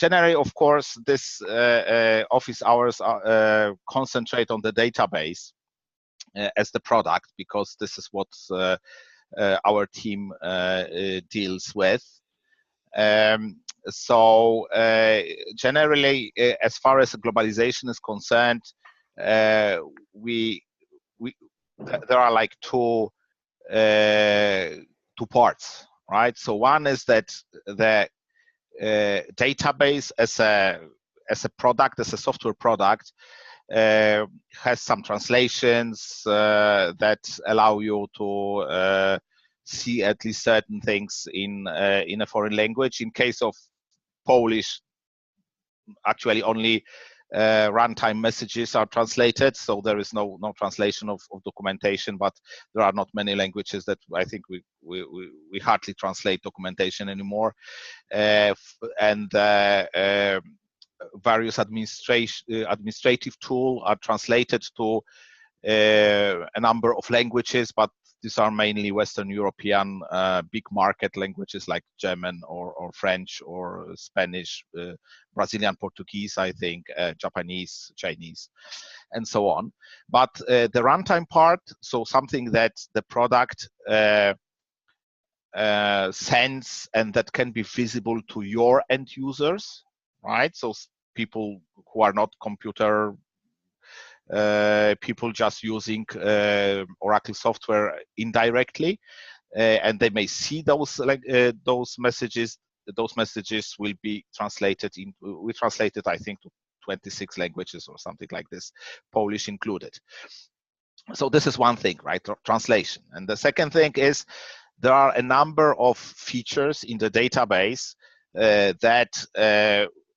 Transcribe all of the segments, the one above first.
generally, of course, this office hours are, concentrate on the database as the product, because this is what our team deals with. So generally, as far as globalization is concerned, there are like two parts, right? So one is that the database as a product, as a software product, has some translations that allow you to see at least certain things in a foreign language. In case of Polish, actually only runtime messages are translated, so there is no translation of documentation. But there are not many languages that I think we hardly translate documentation anymore, and various administrative tools are translated to a number of languages, but these are mainly Western European big market languages like German or French or Spanish, Brazilian Portuguese, I think, Japanese, Chinese, and so on. But the runtime part, so something that the product sends and that can be visible to your end users, right? So people who are not computer people just using Oracle software indirectly, and they may see those those messages. Those messages will be translated in. We translated, I think, to 26 languages or something like this, Polish included. So this is one thing, right? Translation. And the second thing is there are a number of features in the database that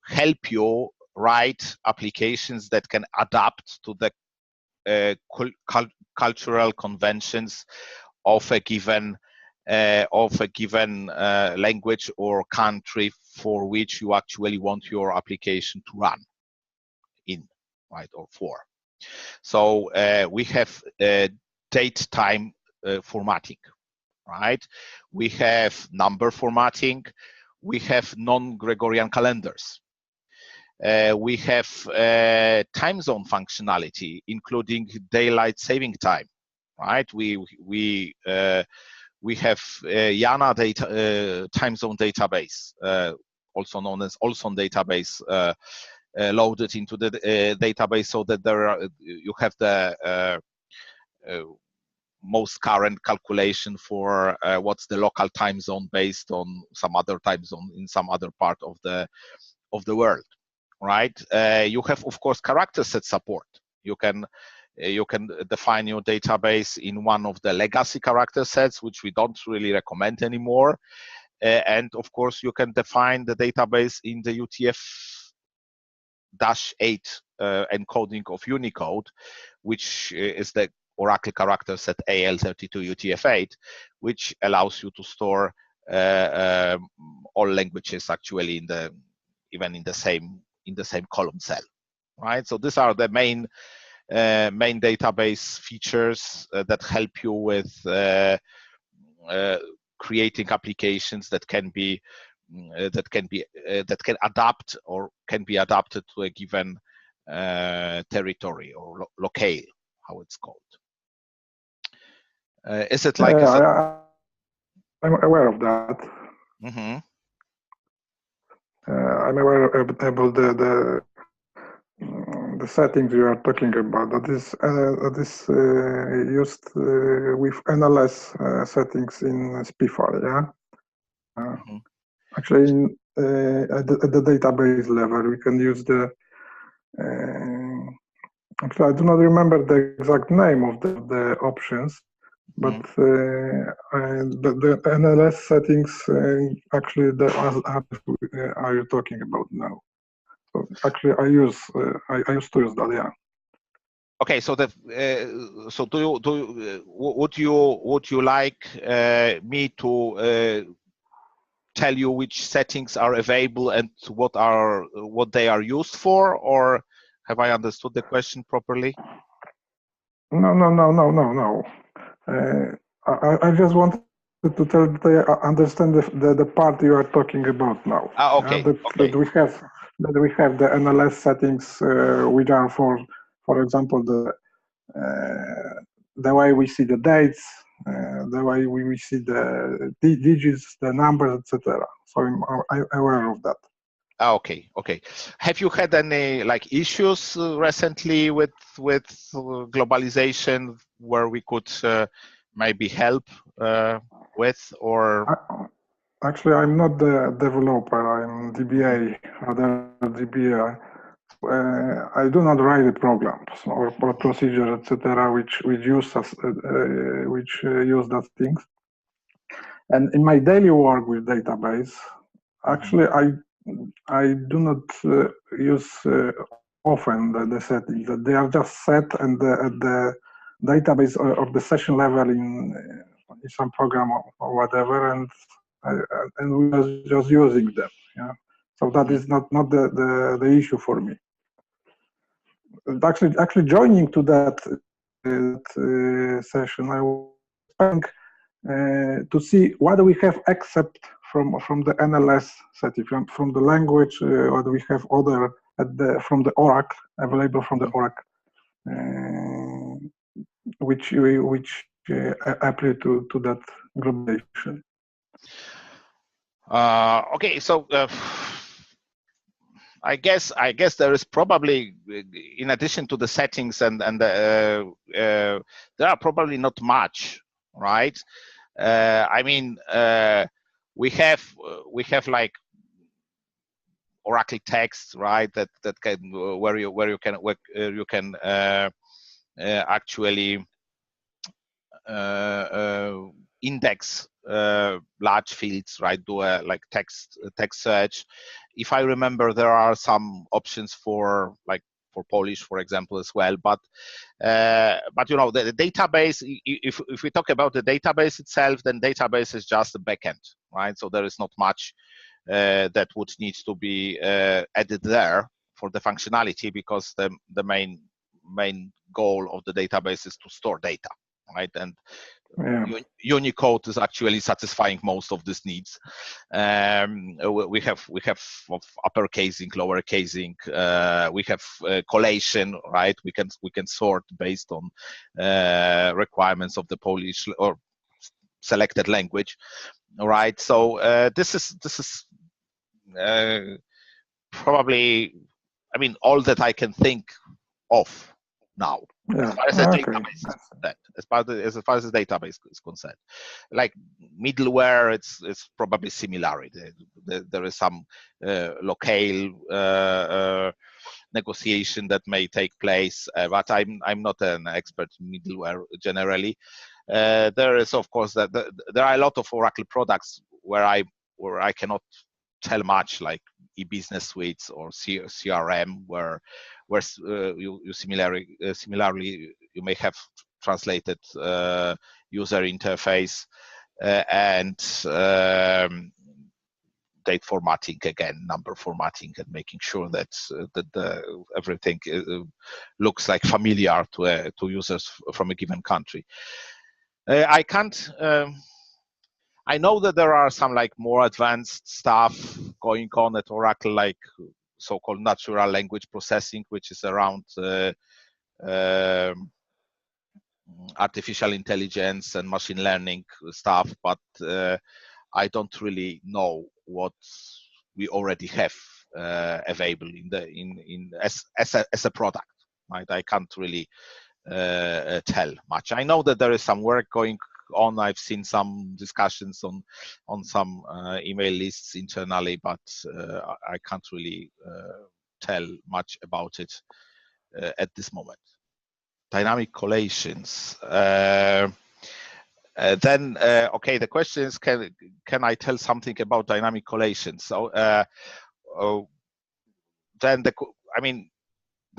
help you write applications that can adapt to the cultural conventions of a given language or country for which you actually want your application to run in, right, or for. So we have date-time formatting, right? We have number formatting. We have non-Gregorian calendars. We have time zone functionality, including daylight saving time, right? We have YANA time zone database, also known as Olson database, loaded into the database, so that you have the most current calculation for what's the local time zone based on some other time zone in some other part of the world. Right, you have, of course, character set support. You can define your database in one of the legacy character sets, which we don't really recommend anymore. And of course, you can define the database in the UTF-8 encoding of Unicode, which is the Oracle character set AL32 UTF-8, which allows you to store all languages actually even in the same column cell, right? So these are the main database features that help you with creating applications that can adapt or can be adapted to a given territory or locale, how it's called. Is it like? I'm aware of that. Mm-hmm. I'm aware about the settings you are talking about. That is used with NLS settings in SPIFAR, yeah. Mm-hmm. Actually, at the database level, we can use the. Actually, I do not remember the exact name of the options, but the NLS settings actually are you talking about now? So actually, I used to use that, yeah. Okay, so so would you like me to tell you which settings are available and what they are used for, or have I understood the question properly? No. I just wanted to understand the part you are talking about now. Okay. That we have that we have the NLS settings, which are for example, the way we see the dates, the way we see the digits, the numbers, etc. So I'm aware of that. Okay, okay. Have you had any like issues recently with globalization where we could maybe help with, or? Actually, I'm not the developer. I'm DBA, other DBA. I do not write the programs or procedures, etc., which use that things. And in my daily work with database, actually, I do not use often the settings. That they are just set and at the database or the session level in some program or whatever, and we are just using them. Yeah. So that is not the issue for me. Actually joining to that session, I was trying to see what we have except from the NLS setting, from the language, what we have other from the Oracle, available from the Oracle, which apply to that globalization. Okay, so I guess there is probably, in addition to the settings and there are probably not much, right? I mean, we have like Oracle text, right? That can where you can actually index large fields, right? Do a like text search. If I remember, there are some options for Polish, for example, as well. But you know, the database. If we talk about the database itself, then database is just a backend, right? So there is not much that would need to be added there for the functionality, because the main goal of the database is to store data, right? And Unicode is actually satisfying most of these needs. We have uppercasing, lowercasing. We have collation, right? We can sort based on requirements of the Polish or selected language, right? So this is probably, I mean, all that I can think of now. Yeah. As far as the database is concerned, as far as the database is concerned, like middleware, it's probably similar. There is some locale negotiation that may take place, but I'm not an expert in middleware generally. There is, of course, that there are a lot of Oracle products where I cannot tell much, like e-business suites or CRM, where you similarly you may have translated user interface and date formatting, again, number formatting, and making sure that everything looks like familiar to users from a given country. I can't. I know that there are some like more advanced stuff going on at Oracle, like so-called natural language processing, which is around artificial intelligence and machine learning stuff, but I don't really know what we already have available as a product. Right? I can't really tell much. I know that there is some work going on. I've seen some discussions on some email lists internally, but I can't really tell much about it at this moment. Dynamic collations. Then, okay, the question is, can I tell something about dynamic collations? So then the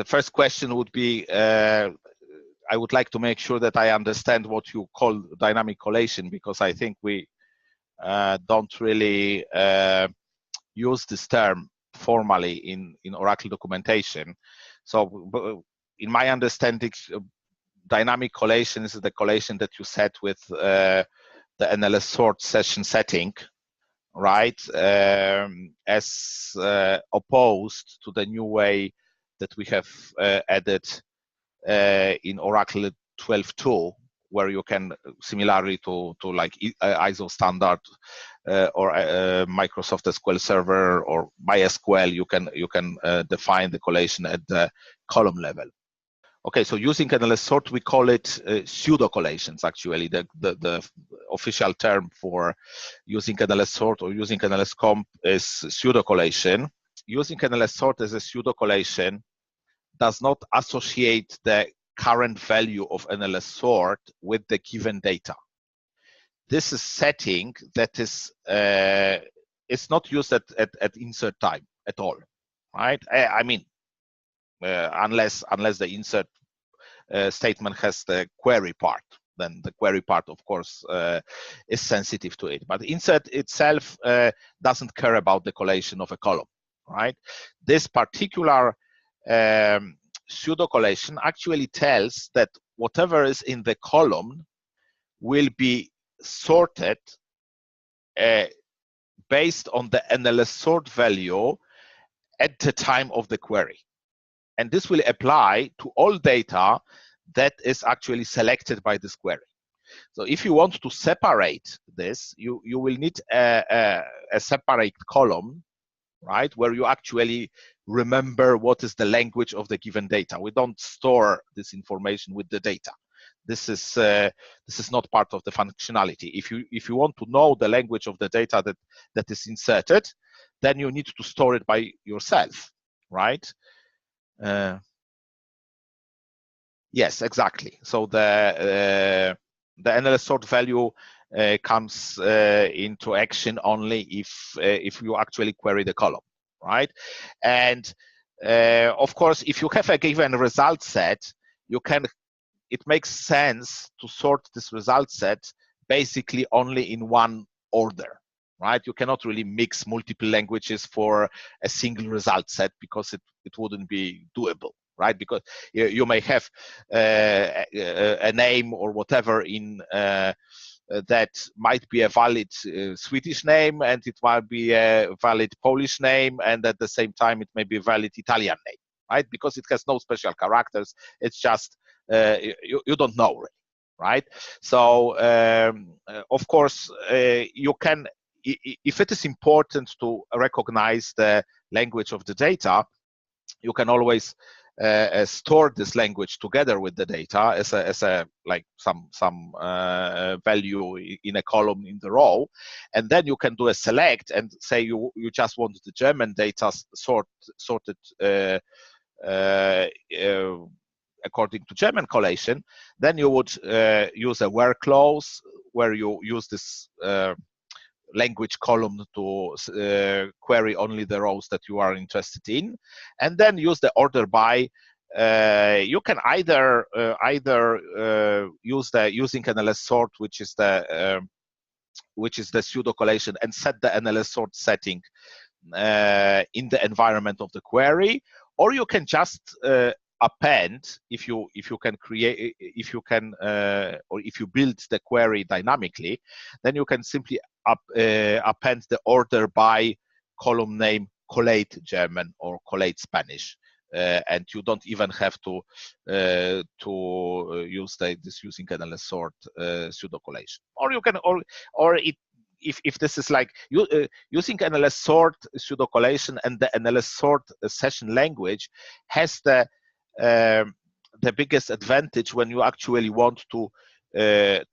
first question would be, I would like to make sure that I understand what you call dynamic collation, because I think we don't really use this term formally in Oracle documentation. So in my understanding, dynamic collation is the collation that you set with the NLS sort session setting, right? As opposed to the new way that we have added in Oracle 12.2, where you can, similarly to like ISO standard or Microsoft SQL Server or MySQL, you can define the collation at the column level. Okay, so using NLS sort, we call it pseudo collations. Actually, the official term for using NLS sort or using NLS comp is pseudo collation. Using NLS sort as a pseudo collation does not associate the current value of NLS sort with the given data. This is setting that is it's not used at insert time at all, right? I mean, unless the insert statement has the query part, then the query part, of course, is sensitive to it. But insert itself doesn't care about the collation of a column, right? This particular pseudo collation actually tells that whatever is in the column will be sorted based on the NLS sort value at the time of the query. And this will apply to all data that is actually selected by this query. So if you want to separate this, you will need a separate column, right, where you actually remember what is the language of the given data. We don't store this information with the data. This is not part of the functionality. If you want to know the language of the data that is inserted, then you need to store it by yourself, right? Yes, exactly. So the NLS sort value comes into action only if you actually query the column, right? And of course, if you have a given result set, it makes sense to sort this result set basically only in one order, right? You cannot really mix multiple languages for a single result set because it wouldn't be doable, right? Because you may have a name or whatever in that might be a valid Swedish name, and it might be a valid Polish name, and at the same time it may be a valid Italian name, right? Because it has no special characters. It's just you don't know, really, right? So of course you can, if it is important to recognize the language of the data, you can always store this language together with the data as a like some value in a column in the row, and then you can do a select and say you just want the German data sorted according to German collation. Then you would use a where clause where you use this language column to query only the rows that you are interested in, and then use the order by. You can either use the using NLS sort, which is the pseudo collation, and set the NLS sort setting in the environment of the query, or you can just append, if you can create, if you can or if you build the query dynamically, then you can simply append the order by column name collate German or collate Spanish, and you don't even have to use this using NLS sort pseudo collation. Or you can, or it, if this is like using NLS sort pseudo collation, and the NLS sort session language has the biggest advantage when you actually want to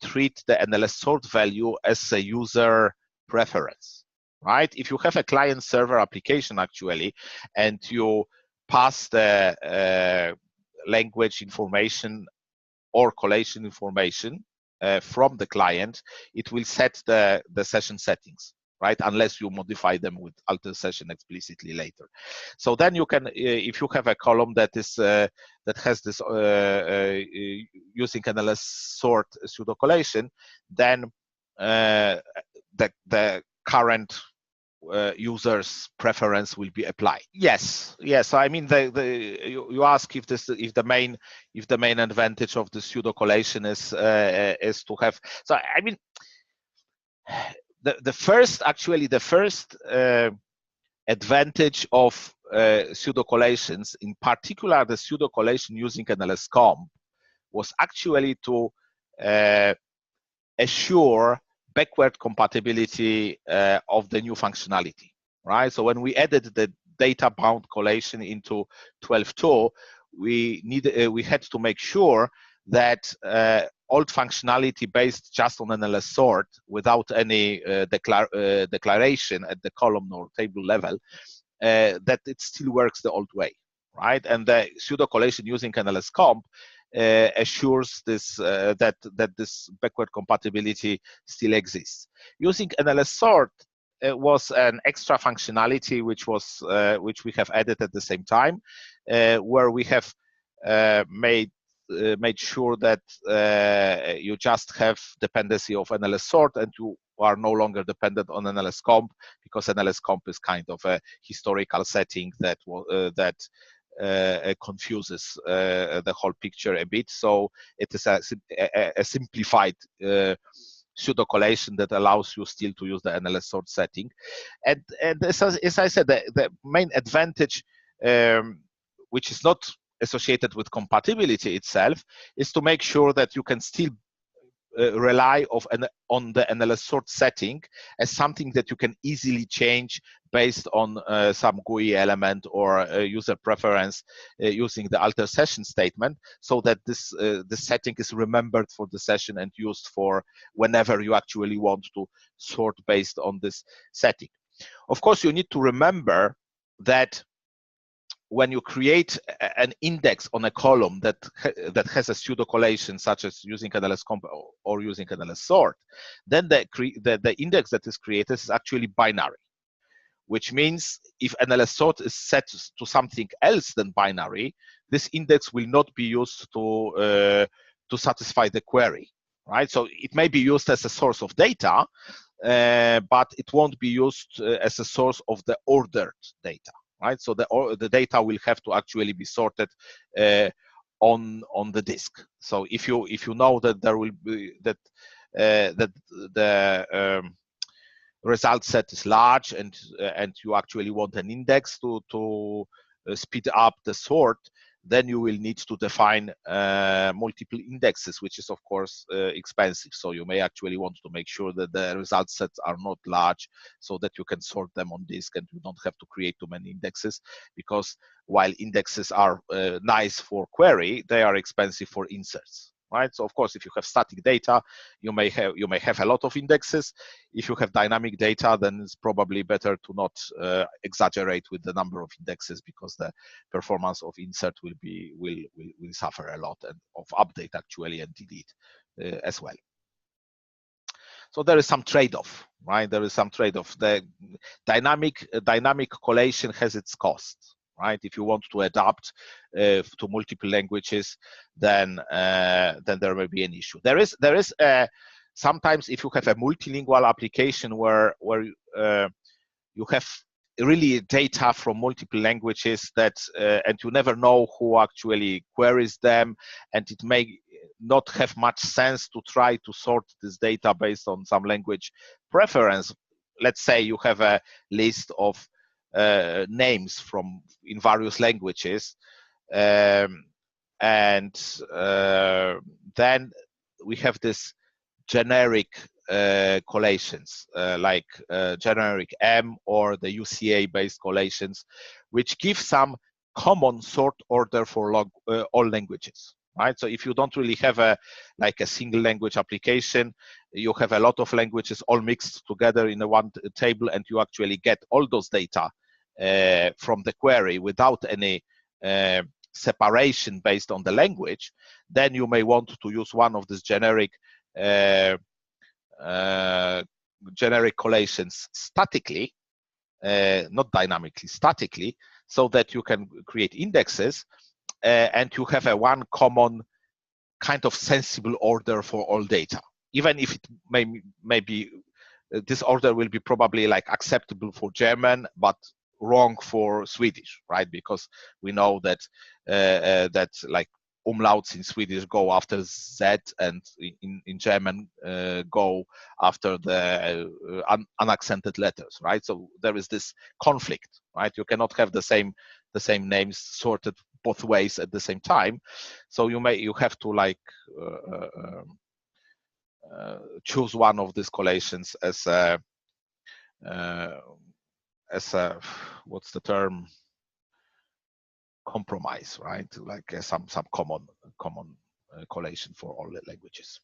treat the NLS sort value as a user preference, right? If you have a client-server application actually, and you pass the language information or collation information from the client, it will set the session settings, right? Unless you modify them with alter session explicitly later. So then you can, if you have a column that is that has this using NLS sort pseudo collation, then the current user's preference will be applied. Yes. So I mean, you ask if the main advantage of the pseudo collation is to have. So I mean, the first advantage of pseudo collations, in particular the pseudo collation using NLS comp, was actually to assure backward compatibility of the new functionality, right? So when we added the data bound collation into 12.2, we had to make sure that old functionality based just on NLS sort without any declaration at the column or table level, that it still works the old way, right? And the pseudo collation using NLS comp assures this that this backward compatibility still exists. Using NLS sort was an extra functionality which we have added at the same time, where we have made sure that you just have dependency of NLS sort and you are no longer dependent on NLS comp, because NLS comp is kind of a historical setting that confuses the whole picture a bit. So it is a simplified pseudo collation that allows you still to use the NLS sort setting. And as I said, the main advantage, which is not associated with compatibility itself, is to make sure that you can still rely on the NLS sort setting as something that you can easily change based on some GUI element or user preference using the alter session statement, so that this setting is remembered for the session and used for whenever you actually want to sort based on this setting. Of course, you need to remember that when you create an index on a column that has a pseudo collation, such as using NLS comp or using NLS sort, then the index that is created is actually binary, which means if NLS sort is set to something else than binary, this index will not be used to satisfy the query, right? So it may be used as a source of data, but it won't be used as a source of the ordered data. Right, so the data will have to actually be sorted on the disk. So if you know that there will be that the result set is large and you actually want an index to speed up the sort, then you will need to define multiple indexes, which is of course expensive. So you may actually want to make sure that the result sets are not large, so that you can sort them on disk and you don't have to create too many indexes, because while indexes are nice for query, they are expensive for inserts. Right. So of course, if you have static data, you may have a lot of indexes. If you have dynamic data, then it's probably better to not exaggerate with the number of indexes, because the performance of insert will suffer a lot, and of update actually and delete as well. So there is some trade-off, right? There is some trade-off. The dynamic collation has its costs. Right, if you want to adapt to multiple languages, then there may be an issue. There is sometimes, if you have a multilingual application where you have really data from multiple languages that and you never know who actually queries them, and it may not have much sense to try to sort this data based on some language preference. Let's say you have a list of names in various languages, and then we have this generic collations like generic M or the UCA based collations, which give some common sort order for all languages. Right, so if you don't really have a single language application, you have a lot of languages all mixed together in one table, and you actually get all those data from the query without any separation based on the language, then you may want to use one of these generic collations statically, not dynamically, statically, so that you can create indexes and you have a one common kind of sensible order for all data, even if it may be this order will be probably acceptable for German but wrong for Swedish, right? Because we know that umlauts in Swedish go after Z, and in German go after the unaccented letters, right? So there is this conflict, right? You cannot have the same names sorted both ways at the same time. So you have to like choose one of these collations as a what's the term, compromise, right? Like some common collation for all the languages.